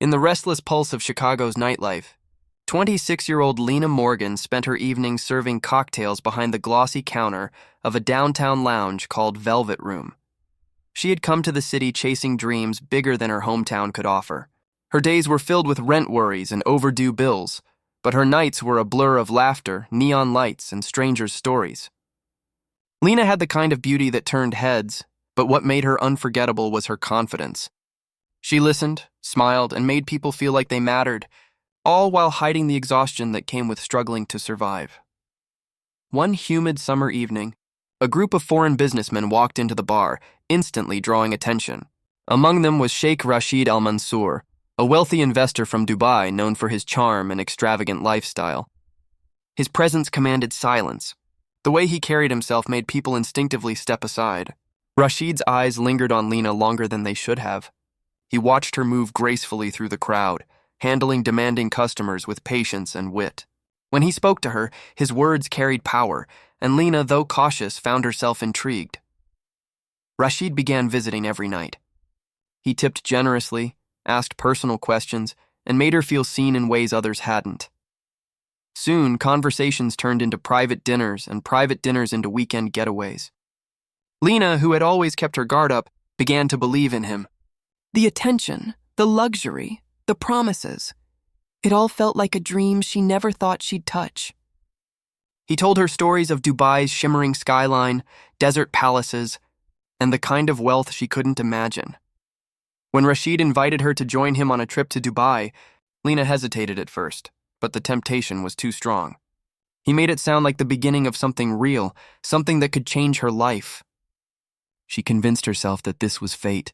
In the restless pulse of Chicago's nightlife, 26-year-old Lena Morgan spent her evenings serving cocktails behind the glossy counter of a downtown lounge called Velvet Room. She had come to the city chasing dreams bigger than her hometown could offer. Her days were filled with rent worries and overdue bills, but her nights were a blur of laughter, neon lights, and strangers' stories. Lena had the kind of beauty that turned heads, but what made her unforgettable was her confidence. She listened, smiled, and made people feel like they mattered, all while hiding the exhaustion that came with struggling to survive. One humid summer evening, a group of foreign businessmen walked into the bar, instantly drawing attention. Among them was Sheikh Rashid Al-Mansoor, a wealthy investor from Dubai known for his charm and extravagant lifestyle. His presence commanded silence. The way he carried himself made people instinctively step aside. Rashid's eyes lingered on Lena longer than they should have. He watched her move gracefully through the crowd, handling demanding customers with patience and wit. When he spoke to her, his words carried power, and Lena, though cautious, found herself intrigued. Rashid began visiting every night. He tipped generously, asked personal questions, and made her feel seen in ways others hadn't. Soon, conversations turned into private dinners and private dinners into weekend getaways. Lena, who had always kept her guard up, began to believe in him. The attention, the luxury, the promises. It all felt like a dream she never thought she'd touch. He told her stories of Dubai's shimmering skyline, desert palaces, and the kind of wealth she couldn't imagine. When Rashid invited her to join him on a trip to Dubai, Lena hesitated at first, but the temptation was too strong. He made it sound like the beginning of something real, something that could change her life. She convinced herself that this was fate,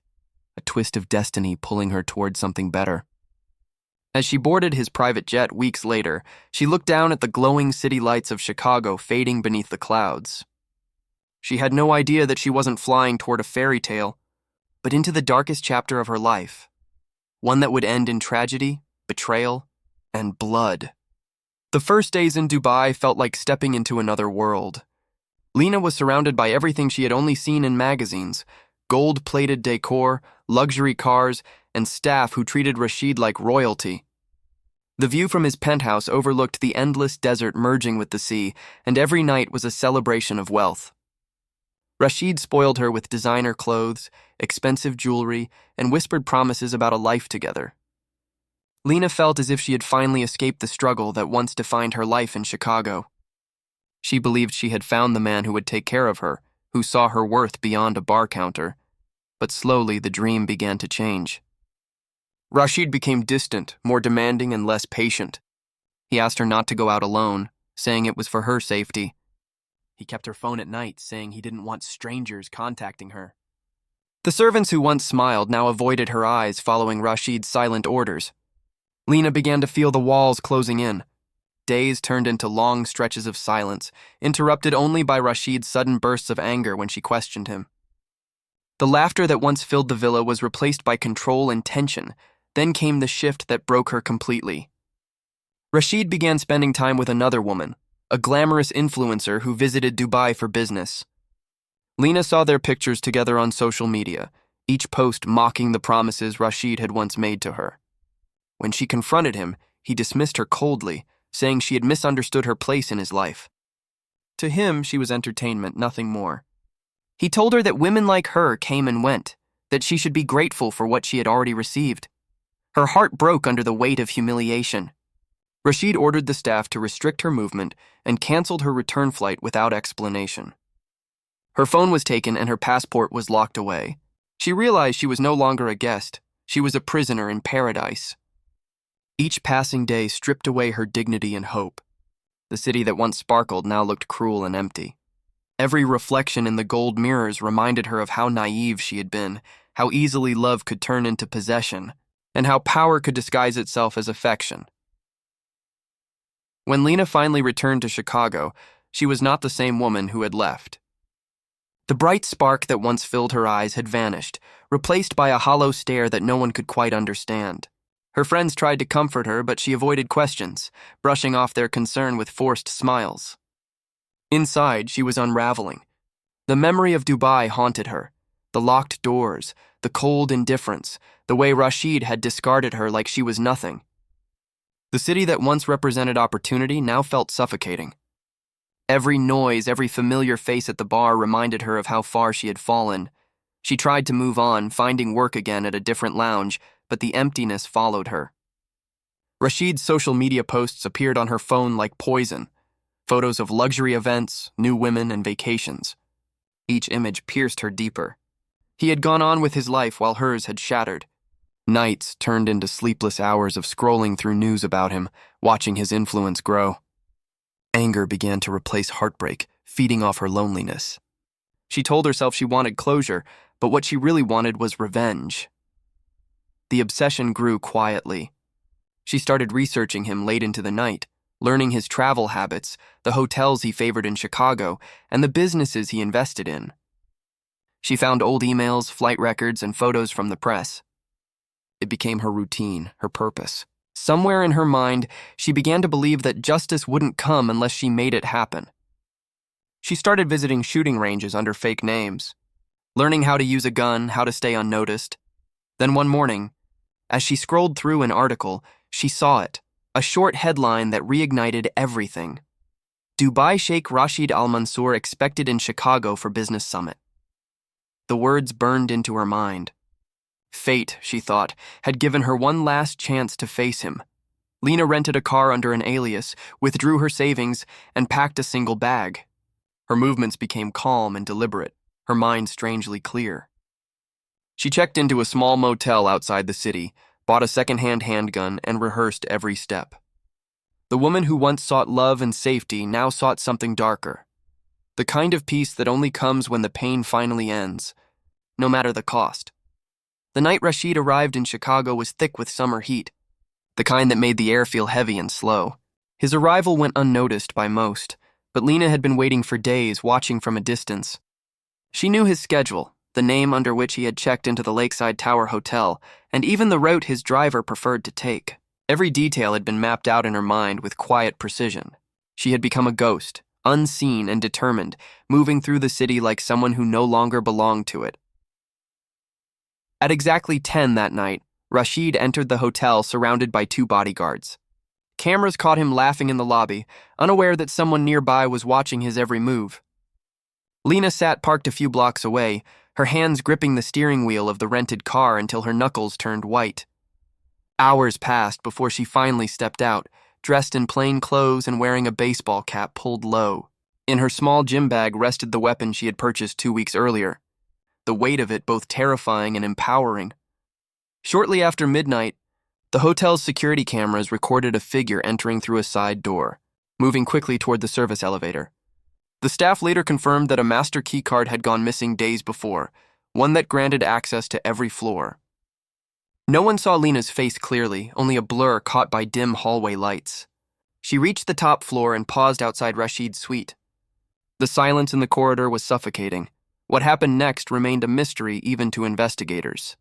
a twist of destiny pulling her toward something better. As she boarded his private jet weeks later, she looked down at the glowing city lights of Chicago fading beneath the clouds. She had no idea that she wasn't flying toward a fairy tale, but into the darkest chapter of her life, one that would end in tragedy, betrayal, and blood. The first days in Dubai felt like stepping into another world. Lena was surrounded by everything she had only seen in magazines: gold-plated decor, luxury cars, and staff who treated Rashid like royalty. The view from his penthouse overlooked the endless desert merging with the sea, and every night was a celebration of wealth. Rashid spoiled her with designer clothes, expensive jewelry, and whispered promises about a life together. Lena felt as if she had finally escaped the struggle that once defined her life in Chicago. She believed she had found the man who would take care of her, who saw her worth beyond a bar counter. But slowly the dream began to change. Rashid became distant, more demanding, and less patient. He asked her not to go out alone, saying it was for her safety. He kept her phone at night, saying he didn't want strangers contacting her. The servants who once smiled now avoided her eyes, following Rashid's silent orders. Lena began to feel the walls closing in. Days turned into long stretches of silence, interrupted only by Rashid's sudden bursts of anger when she questioned him. The laughter that once filled the villa was replaced by control and tension. Then came the shift that broke her completely. Rashid began spending time with another woman, a glamorous influencer who visited Dubai for business. Lena saw their pictures together on social media, each post mocking the promises Rashid had once made to her. When she confronted him, he dismissed her coldly, saying she had misunderstood her place in his life. To him, she was entertainment, nothing more. He told her that women like her came and went, that she should be grateful for what she had already received. Her heart broke under the weight of humiliation. Rashid ordered the staff to restrict her movement and canceled her return flight without explanation. Her phone was taken and her passport was locked away. She realized she was no longer a guest. She was a prisoner in paradise. Each passing day stripped away her dignity and hope. The city that once sparkled now looked cruel and empty. Every reflection in the gold mirrors reminded her of how naive she had been, how easily love could turn into possession, and how power could disguise itself as affection. When Lena finally returned to Chicago, she was not the same woman who had left. The bright spark that once filled her eyes had vanished, replaced by a hollow stare that no one could quite understand. Her friends tried to comfort her, but she avoided questions, brushing off their concern with forced smiles. Inside, she was unraveling. The memory of Dubai haunted her, the locked doors, the cold indifference, the way Rashid had discarded her like she was nothing. The city that once represented opportunity now felt suffocating. Every noise, every familiar face at the bar reminded her of how far she had fallen. She tried to move on, finding work again at a different lounge, but the emptiness followed her. Rashid's social media posts appeared on her phone like poison. Photos of luxury events, new women, and vacations. Each image pierced her deeper. He had gone on with his life while hers had shattered. Nights turned into sleepless hours of scrolling through news about him, watching his influence grow. Anger began to replace heartbreak, feeding off her loneliness. She told herself she wanted closure, but what she really wanted was revenge. The obsession grew quietly. She started researching him late into the night, learning his travel habits, the hotels he favored in Chicago, and the businesses he invested in. She found old emails, flight records, and photos from the press. It became her routine, her purpose. Somewhere in her mind, she began to believe that justice wouldn't come unless she made it happen. She started visiting shooting ranges under fake names, learning how to use a gun, how to stay unnoticed. Then one morning, as she scrolled through an article, she saw it, a short headline that reignited everything. Dubai Sheikh Rashid Al-Mansoor expected in Chicago for business summit. The words burned into her mind. Fate, she thought, had given her one last chance to face him. Lena rented a car under an alias, withdrew her savings, and packed a single bag. Her movements became calm and deliberate, her mind strangely clear. She checked into a small motel outside the city, bought a second-hand handgun, and rehearsed every step. The woman who once sought love and safety now sought something darker. The kind of peace that only comes when the pain finally ends, no matter the cost. The night Rashid arrived in Chicago was thick with summer heat, the kind that made the air feel heavy and slow. His arrival went unnoticed by most, but Lena had been waiting for days, watching from a distance. She knew his schedule, the name under which he had checked into the Lakeside Tower Hotel, and even the route his driver preferred to take. Every detail had been mapped out in her mind with quiet precision. She had become a ghost, unseen and determined, moving through the city like someone who no longer belonged to it. At exactly 10 that night, Rashid entered the hotel surrounded by 2 bodyguards. Cameras caught him laughing in the lobby, unaware that someone nearby was watching his every move. Lena sat parked a few blocks away, her hands gripping the steering wheel of the rented car until her knuckles turned white. Hours passed before she finally stepped out, dressed in plain clothes and wearing a baseball cap pulled low. In her small gym bag rested the weapon she had purchased 2 weeks earlier, the weight of it both terrifying and empowering. Shortly after midnight, the hotel's security cameras recorded a figure entering through a side door, moving quickly toward the service elevator. The staff later confirmed that a master key card had gone missing days before, one that granted access to every floor. No one saw Lena's face clearly, only a blur caught by dim hallway lights. She reached the top floor and paused outside Rashid's suite. The silence in the corridor was suffocating. What happened next remained a mystery even to investigators.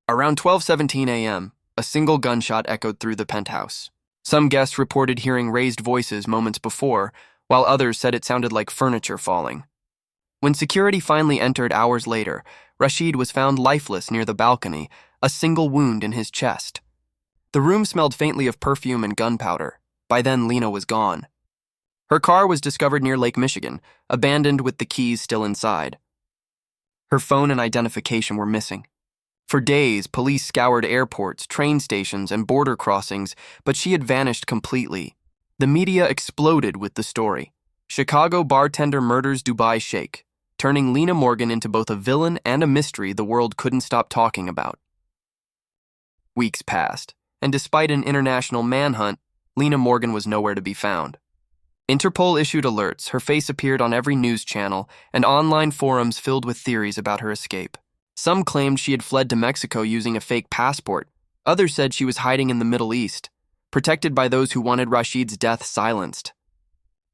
Around 12:17 a.m., a single gunshot echoed through the penthouse. Some guests reported hearing raised voices moments before, while others said it sounded like furniture falling. When security finally entered hours later, Rashid was found lifeless near the balcony, a single wound in his chest. The room smelled faintly of perfume and gunpowder. By then, Lena was gone. Her car was discovered near Lake Michigan, abandoned with the keys still inside. Her phone and identification were missing. For days, police scoured airports, train stations, and border crossings, but she had vanished completely. The media exploded with the story. Chicago Bartender murders Dubai Sheikh, turning Lena Morgan into both a villain and a mystery the world couldn't stop talking about. Weeks passed, and despite an international manhunt, Lena Morgan was nowhere to be found. Interpol issued alerts, her face appeared on every news channel, and online forums filled with theories about her escape. Some claimed she had fled to Mexico using a fake passport. Others said she was hiding in the Middle East, protected by those who wanted Rashid's death silenced.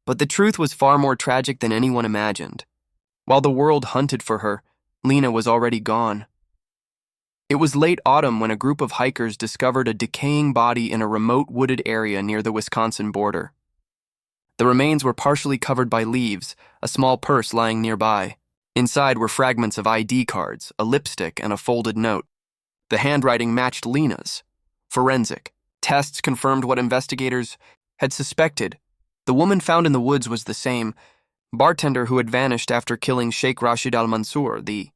But the truth was far more tragic than anyone imagined. While the world hunted for her, Lena was already gone. It was late autumn when a group of hikers discovered a decaying body in a remote wooded area near the Wisconsin border. The remains were partially covered by leaves, a small purse lying nearby. Inside were fragments of ID cards, a lipstick, and a folded note. The handwriting matched Lena's. Forensic. Tests confirmed what investigators had suspected. The woman found in the woods was the same bartender who had vanished after killing Sheikh Rashid Al-Mansoor. The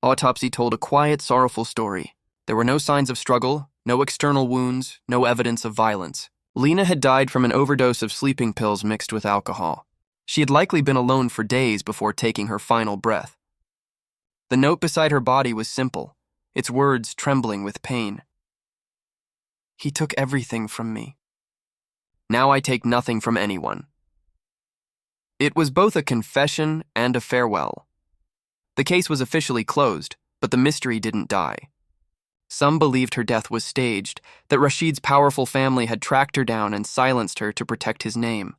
autopsy told a quiet, sorrowful story. There were no signs of struggle, no external wounds, no evidence of violence. Lena had died from an overdose of sleeping pills mixed with alcohol. She had likely been alone for days before taking her final breath. The note beside her body was simple, its words trembling with pain. "He took everything from me. Now I take nothing from anyone." It was both a confession and a farewell. The case was officially closed, but the mystery didn't die. Some believed her death was staged, that Rashid's powerful family had tracked her down and silenced her to protect his name.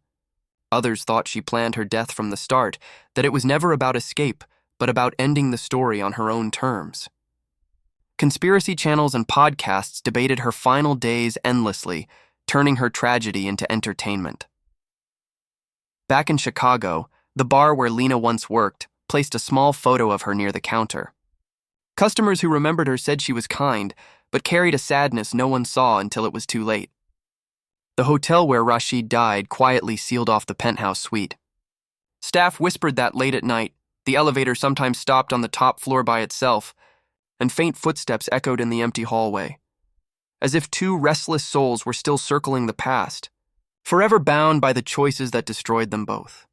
Others thought she planned her death from the start, that it was never about escape, but about ending the story on her own terms. Conspiracy channels and podcasts debated her final days endlessly, turning her tragedy into entertainment. Back in Chicago, the bar where Lena once worked placed a small photo of her near the counter. Customers who remembered her said she was kind, but carried a sadness no one saw until it was too late. The hotel where Rashid died quietly sealed off the penthouse suite. Staff whispered that late at night, the elevator sometimes stopped on the top floor by itself, and faint footsteps echoed in the empty hallway, as if two restless souls were still circling the past, forever bound by the choices that destroyed them both.